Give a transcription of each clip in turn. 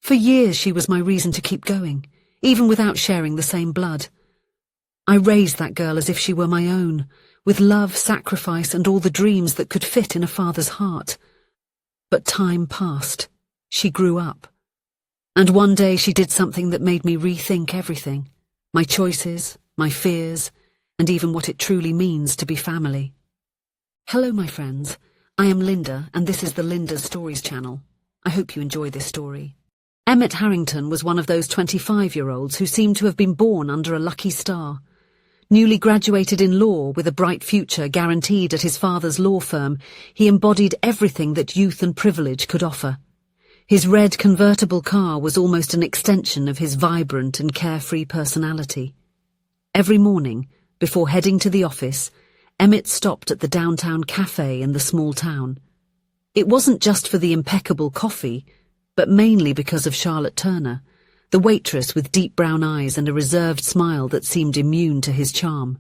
For years she was my reason to keep going, even without sharing the same blood. I raised that girl as if she were my own, with love, sacrifice, and all the dreams that could fit in a father's heart. But time passed. She grew up. And one day she did something that made me rethink everything. My choices, my fears, and even what it truly means to be family. Hello, my friends. I am Linda, and this is the Linda's Stories channel. I hope you enjoy this story. Emmett Harrington was one of those 25-year-olds who seemed to have been born under a lucky star. Newly graduated in law with a bright future guaranteed at his father's law firm, he embodied everything that youth and privilege could offer. His red convertible car was almost an extension of his vibrant and carefree personality. Every morning, before heading to the office, Emmett stopped at the downtown cafe in the small town. It wasn't just for the impeccable coffee, but mainly because of Charlotte Turner, the waitress with deep brown eyes and a reserved smile that seemed immune to his charm.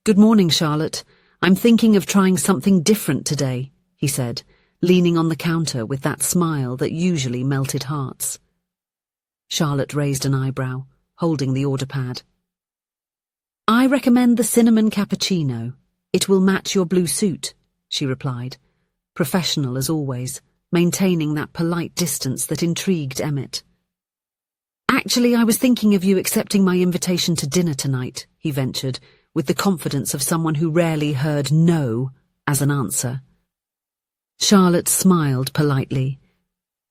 "Good morning, Charlotte. I'm thinking of trying something different today," he said, leaning on the counter with that smile that usually melted hearts. Charlotte raised an eyebrow, holding the order pad. "I recommend the cinnamon cappuccino. It will match your blue suit," she replied, professional as always, maintaining that polite distance that intrigued Emmett. "Actually, I was thinking of you accepting my invitation to dinner tonight," he ventured, with the confidence of someone who rarely heard no as an answer. Charlotte smiled politely.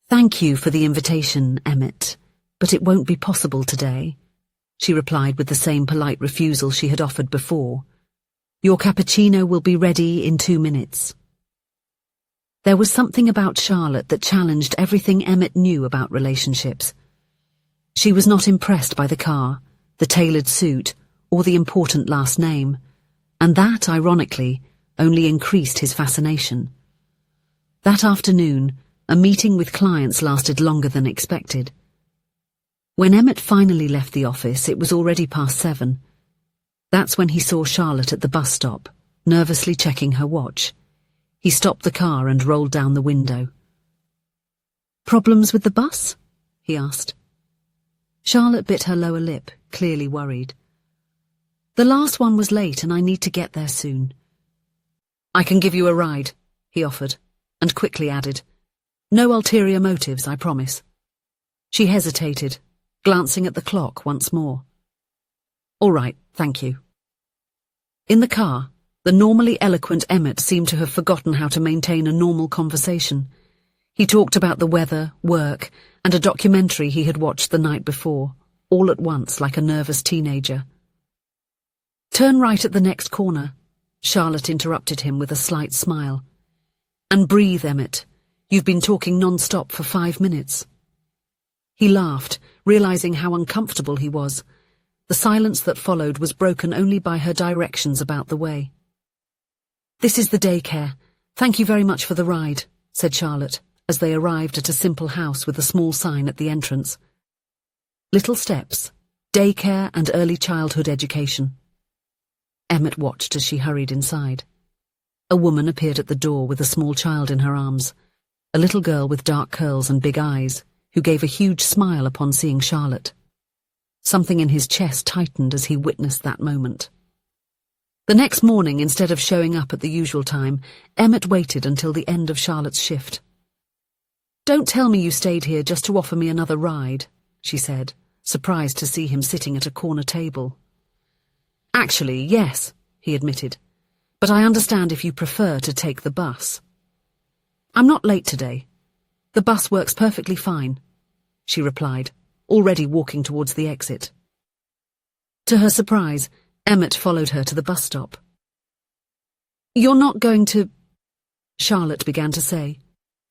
"Thank you for the invitation, Emmett, but it won't be possible today," she replied with the same polite refusal she had offered before. "Your cappuccino will be ready in 2 minutes." There was something about Charlotte that challenged everything Emmett knew about relationships. She was not impressed by the car, the tailored suit, or the important last name, and that, ironically, only increased his fascination. That afternoon, a meeting with clients lasted longer than expected. When Emmett finally left the office, it was already past 7. That's when he saw Charlotte at the bus stop, nervously checking her watch. He stopped the car and rolled down the window. "Problems with the bus?" he asked. Charlotte bit her lower lip, clearly worried. "The last one was late and I need to get there soon." "I can give you a ride," he offered, and quickly added, "No ulterior motives, I promise." She hesitated, glancing at the clock once more. "All right, thank you." In the car, the normally eloquent Emmett seemed to have forgotten how to maintain a normal conversation. He talked about the weather, work, and a documentary he had watched the night before, all at once like a nervous teenager. "Turn right at the next corner," Charlotte interrupted him with a slight smile. "And breathe, Emmett. You've been talking non-stop for 5 minutes." He laughed, realizing how uncomfortable he was. The silence that followed was broken only by her directions about the way. "This is the daycare. Thank you very much for the ride," said Charlotte, as they arrived at a simple house with a small sign at the entrance. "Little Steps, Daycare and Early Childhood Education." Emmett watched as she hurried inside. A woman appeared at the door with a small child in her arms, a little girl with dark curls and big eyes, who gave a huge smile upon seeing Charlotte. Something in his chest tightened as he witnessed that moment. The next morning, instead of showing up at the usual time, Emmett waited until the end of Charlotte's shift. "Don't tell me you stayed here just to offer me another ride," she said, surprised to see him sitting at a corner table. "Actually, yes," he admitted, "but I understand if you prefer to take the bus." "I'm not late today. The bus works perfectly fine," she replied, already walking towards the exit. To her surprise, Emmett followed her to the bus stop. "You're not going to—" Charlotte began to say,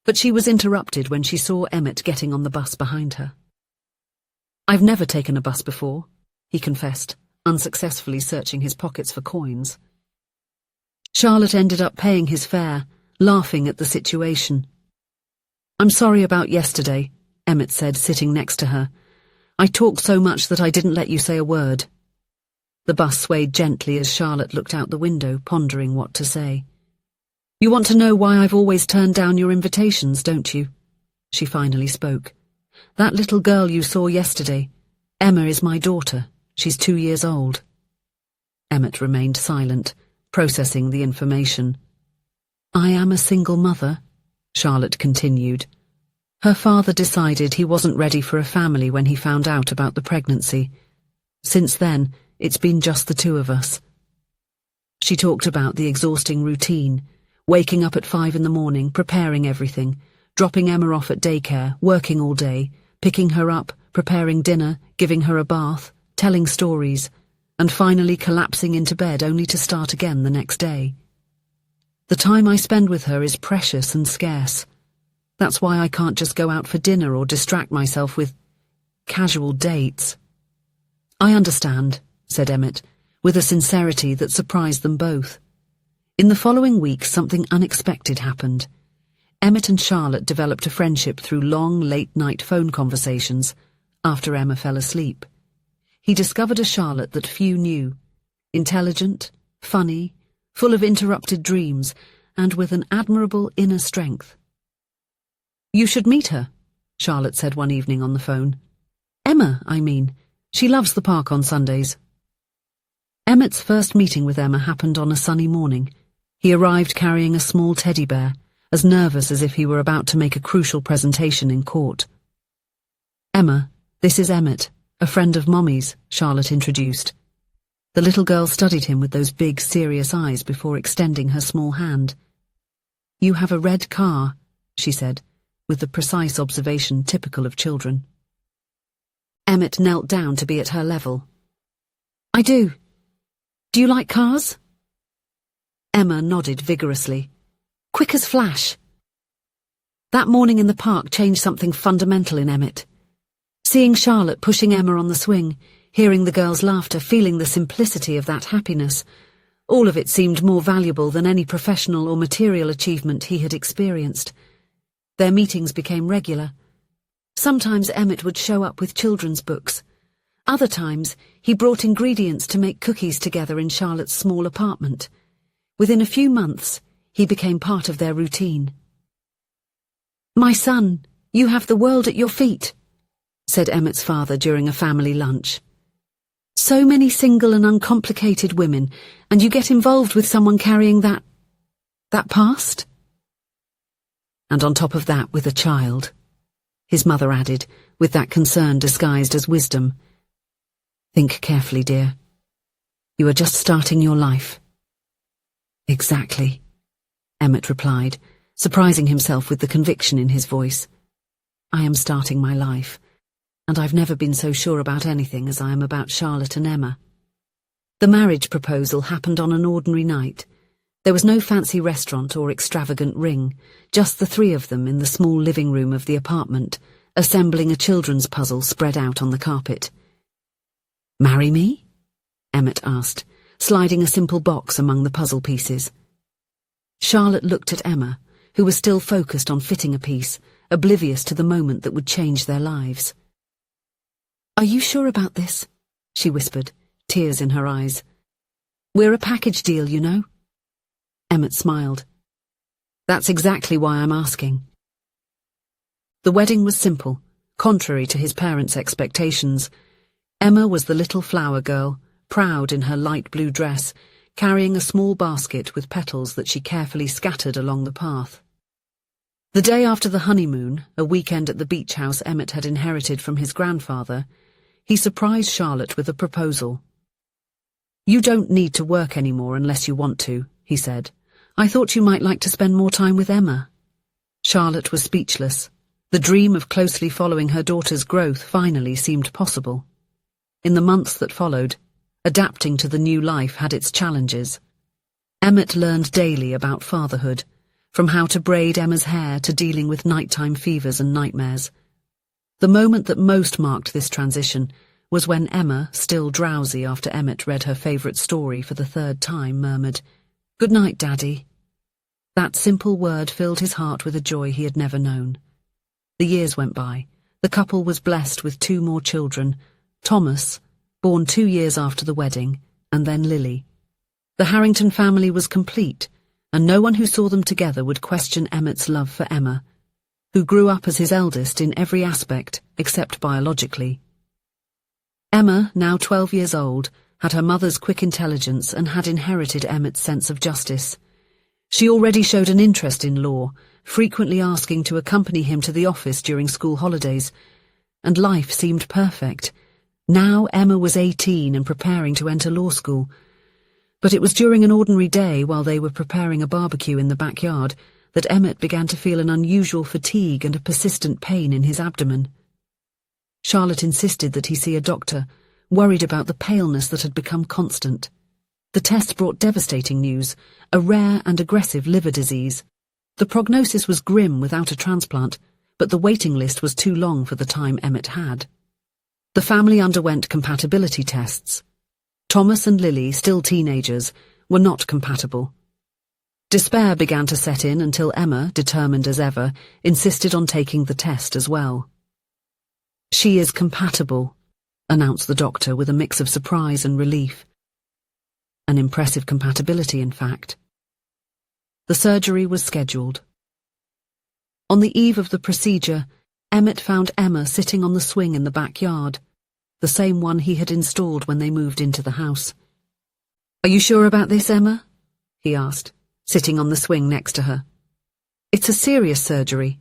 but she was interrupted when she saw Emmett getting on the bus behind her. "I've never taken a bus before," he confessed, unsuccessfully searching his pockets for coins. Charlotte ended up paying his fare, laughing at the situation. "I'm sorry about yesterday," Emmett said, sitting next to her. "I talked so much that I didn't let you say a word." The bus swayed gently as Charlotte looked out the window, pondering what to say. "You want to know why I've always turned down your invitations, don't you?" She finally spoke, "That little girl you saw yesterday, Emma is my daughter. She's 2 years old." Emmett remained silent, processing the information. "I am a single mother," Charlotte continued. Her father decided he wasn't ready for a family when he found out about the pregnancy. Since then, it's been just the two of us. She talked about the exhausting routine, waking up at 5 in the morning, preparing everything, dropping Emma off at daycare, working all day, picking her up, preparing dinner, giving her a bath, telling stories, and finally collapsing into bed only to start again the next day. The time I spend with her is precious and scarce. That's why I can't just go out for dinner or distract myself with casual dates. "I understand," said Emmett, with a sincerity that surprised them both. In the following week, something unexpected happened. Emmett and Charlotte developed a friendship through long, late-night phone conversations after Emma fell asleep. He discovered a Charlotte that few knew, intelligent, funny, full of interrupted dreams, and with an admirable inner strength. "You should meet her," Charlotte said one evening on the phone. "Emma, I mean. She loves the park on Sundays." Emmett's first meeting with Emma happened on a sunny morning. He arrived carrying a small teddy bear, as nervous as if he were about to make a crucial presentation in court. "Emma, this is Emmett, a friend of Mommy's," Charlotte introduced. The little girl studied him with those big, serious eyes before extending her small hand. "You have a red car," she said, with the precise observation typical of children. Emmett knelt down to be at her level. "I do. Do you like cars?" Emma nodded vigorously. Quick as flash. That morning in the park changed something fundamental in Emmett. Seeing Charlotte pushing Emma on the swing, hearing the girl's laughter, feeling the simplicity of that happiness, all of it seemed more valuable than any professional or material achievement he had experienced. Their meetings became regular. Sometimes Emmett would show up with children's books. Other times, he brought ingredients to make cookies together in Charlotte's small apartment. Within a few months, he became part of their routine. "My son, you have the world at your feet," said Emmett's father during a family lunch. "So many single and uncomplicated women, and you get involved with someone carrying that past? And on top of that, with a child," his mother added, with that concern disguised as wisdom. "Think carefully, dear. You are just starting your life." "Exactly," Emmett replied, surprising himself with the conviction in his voice. "I am starting my life, and I've never been so sure about anything as I am about Charlotte and Emma." The marriage proposal happened on an ordinary night. There was no fancy restaurant or extravagant ring, just the three of them in the small living room of the apartment, assembling a children's puzzle spread out on the carpet. "Marry me?" Emmett asked, sliding a simple box among the puzzle pieces. Charlotte looked at Emma, who was still focused on fitting a piece, oblivious to the moment that would change their lives. "Are you sure about this?" she whispered, tears in her eyes. "We're a package deal, you know." Emmett smiled. "That's exactly why I'm asking." The wedding was simple, contrary to his parents' expectations. Emma was the little flower girl, proud in her light blue dress, carrying a small basket with petals that she carefully scattered along the path. The day after the honeymoon, a weekend at the beach house Emmett had inherited from his grandfather, he surprised Charlotte with a proposal. "You don't need to work anymore unless you want to," he said. "I thought you might like to spend more time with Emma." Charlotte was speechless. The dream of closely following her daughter's growth finally seemed possible. In the months that followed, adapting to the new life had its challenges. Emmett learned daily about fatherhood, from how to braid Emma's hair to dealing with nighttime fevers and nightmares. The moment that most marked this transition was when Emma, still drowsy after Emmett read her favourite story for the third time, murmured, "Good night, Daddy." That simple word filled his heart with a joy he had never known. The years went by. The couple was blessed with 2 more children, Thomas, born 2 years after the wedding, and then Lily. The Harrington family was complete, and no one who saw them together would question Emmett's love for Emma. who grew up as his eldest in every aspect except biologically. Emma, now 12 years old, had her mother's quick intelligence and had inherited Emmet's sense of justice. She already showed an interest in law, frequently asking to accompany him to the office during school holidays, and life seemed perfect. Now Emma was 18 and preparing to enter law school. But it was during an ordinary day while they were preparing a barbecue in the backyard that Emmet began to feel an unusual fatigue and a persistent pain in his abdomen. Charlotte insisted that he see a doctor, worried about the paleness that had become constant. The test brought devastating news, a rare and aggressive liver disease. The prognosis was grim without a transplant, but the waiting list was too long for the time Emmet had. The family underwent compatibility tests. Thomas and Lily, still teenagers, were not compatible. Despair began to set in until Emma, determined as ever, insisted on taking the test as well. "She is compatible," announced the doctor with a mix of surprise and relief. An impressive compatibility, in fact. The surgery was scheduled. On the eve of the procedure, Emmet found Emma sitting on the swing in the backyard, the same one he had installed when they moved into the house. "Are you sure about this, Emma?" he asked, sitting on the swing next to her. "It's a serious surgery."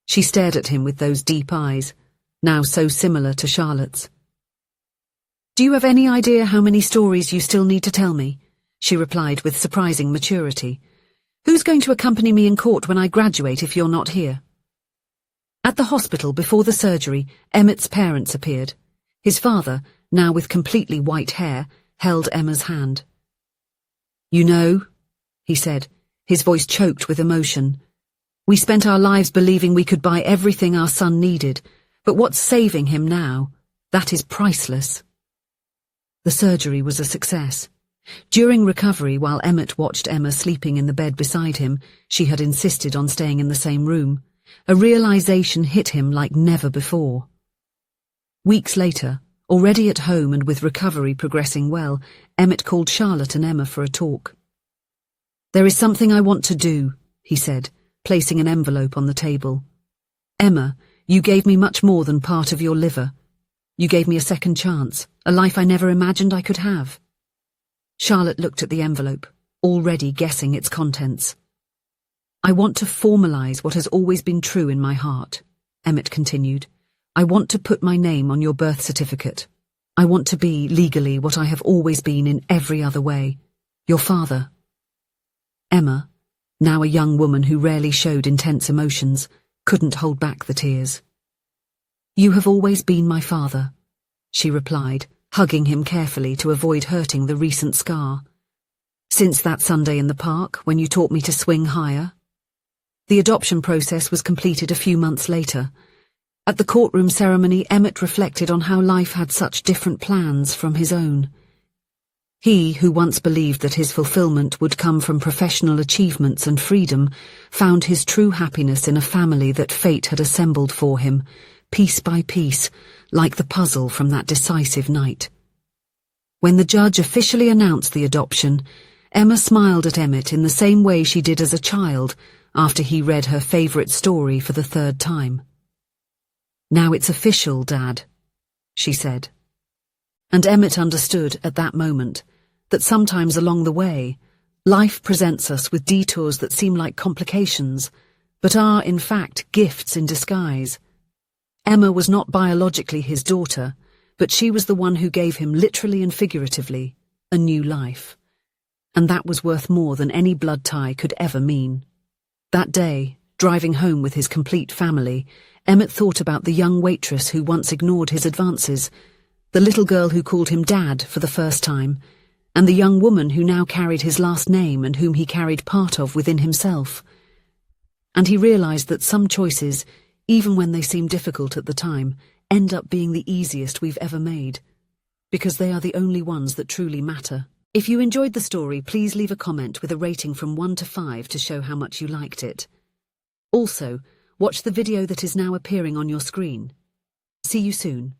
She stared at him with those deep eyes, now so similar to Charlotte's. "Do you have any idea how many stories you still need to tell me?" she replied with surprising maturity. "Who's going to accompany me in court when I graduate if you're not here?" At the hospital before the surgery, Emmet's parents appeared. His father, now with completely white hair, held Emma's hand. "You know," he said, his voice choked with emotion, "we spent our lives believing we could buy everything our son needed, but what's saving him now? That is priceless." The surgery was a success. During recovery, while Emmet watched Emma sleeping in the bed beside him, she had insisted on staying in the same room. A realization hit him like never before. Weeks later, already at home and with recovery progressing well, Emmet called Charlotte and Emma for a talk. "There is something I want to do," he said, placing an envelope on the table. "Emma, you gave me much more than part of your liver. You gave me a second chance, a life I never imagined I could have." Charlotte looked at the envelope, already guessing its contents. "I want to formalize what has always been true in my heart," Emmet continued. "I want to put my name on your birth certificate. I want to be, legally, what I have always been in every other way. Your father." Emma, now a young woman who rarely showed intense emotions, couldn't hold back the tears. "You have always been my father," she replied, hugging him carefully to avoid hurting the recent scar. "Since that Sunday in the park, when you taught me to swing higher." The adoption process was completed a few months later. At the courtroom ceremony, Emmet reflected on how life had such different plans from his own. He, who once believed that his fulfillment would come from professional achievements and freedom, found his true happiness in a family that fate had assembled for him, piece by piece, like the puzzle from that decisive night. When the judge officially announced the adoption, Emma smiled at Emmet in the same way she did as a child after he read her favorite story for the third time. "Now it's official, Dad," she said. And Emmet understood at that moment that sometimes along the way, life presents us with detours that seem like complications, but are, in fact, gifts in disguise. Emma was not biologically his daughter, but she was the one who gave him, literally and figuratively, a new life. And that was worth more than any blood tie could ever mean. That day, driving home with his complete family, Emmet thought about the young waitress who once ignored his advances, the little girl who called him Dad for the first time, and the young woman who now carried his last name and whom he carried part of within himself. And he realized that some choices, even when they seem difficult at the time, end up being the easiest we've ever made, because they are the only ones that truly matter. If you enjoyed the story, please leave a comment with a rating from 1 to 5 to show how much you liked it. Also, watch the video that is now appearing on your screen. See you soon.